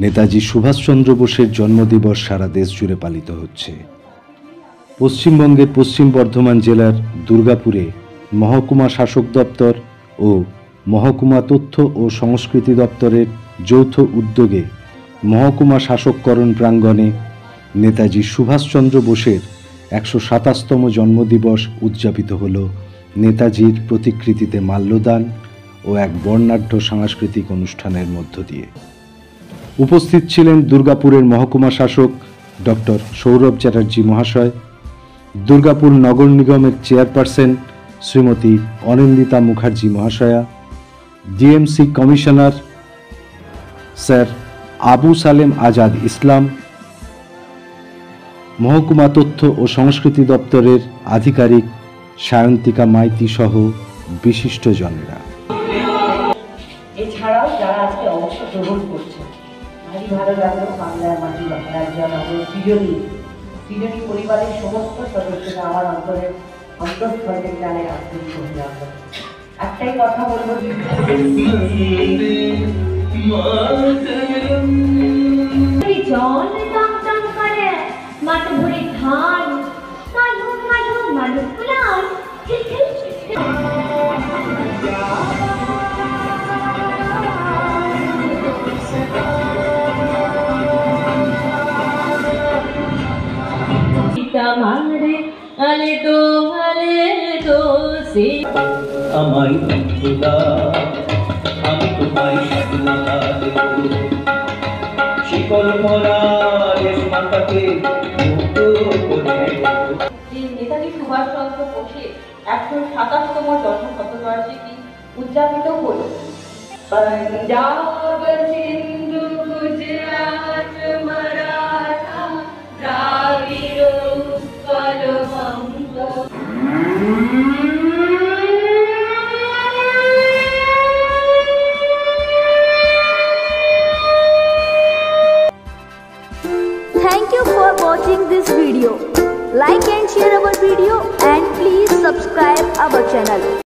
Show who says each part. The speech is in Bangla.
Speaker 1: নেতাজি সুভাষচন্দ্র বোসের জন্মদিবস সারা দেশ জুড়ে পালিত হচ্ছে। পশ্চিমবঙ্গের পশ্চিম বর্ধমান জেলার দুর্গাপুরে মহকুমা শাসক দপ্তর ও মহকুমা তথ্য ও সংস্কৃতি দপ্তরের যৌথ উদ্যোগে মহকুমা শাসককরণ প্রাঙ্গণে নেতাজি সুভাষচন্দ্র বোসের ১২৭তম জন্মদিবস উদযাপিত হল নেতাজির প্রতিকৃতিতে মাল্যদান ও এক বর্ণাঢ্য সাংস্কৃতিক অনুষ্ঠানের মধ্য দিয়ে। উপস্থিত ছিলেন দুর্গাপুরের মহকুমা শাসক ডক্টর সৌরভ চ্যাটার্জি মহাশয়, দুর্গাপুর নগর নিগমের চেয়ারপারসন শ্রীমতী অনিন্দিতা মুখার্জি মহাশয়া, DMC commissioner sir Abu Salem Azad Islam, মহকুমা তথ্য ও সংস্কৃতি দপ্তরের আধিকারিক সায়ন্তিকা মাইতি সহ বিশিষ্টজনেরা।
Speaker 2: এছাড়াও যারা আজকে অংশগ্রহণ করছে, ভালো লাগলো বাংলার মাটি রাজ্য আমাদের সৃজনী পরিবারের সমস্ত সদস্যরা আমার অন্তঃস্থল থেকে জানের আন্তরিক অভিনন্দন। একটাই কথা বলবো, মাঠ ভরে ধান মাধু মাধু মাধু ফুলান মারে আলে দো সে
Speaker 3: আমায় খোদা আমি তোমায় স্বাধীনতা দেব, শিকল পরা দেশ মাতাকে মুক্ত করে।
Speaker 2: নেতাজি সুভাষচন্দ্র বোসের ১২৭তম জন্মশতবার্ষিকী উদযাপিত হল। পাঞ্জাব সিন্ধু গুজরাট মারাঠা দ্রাবিড় উৎকল বঙ্গ।
Speaker 4: Thank you for watching this video. Like and share our video and please subscribe our channel.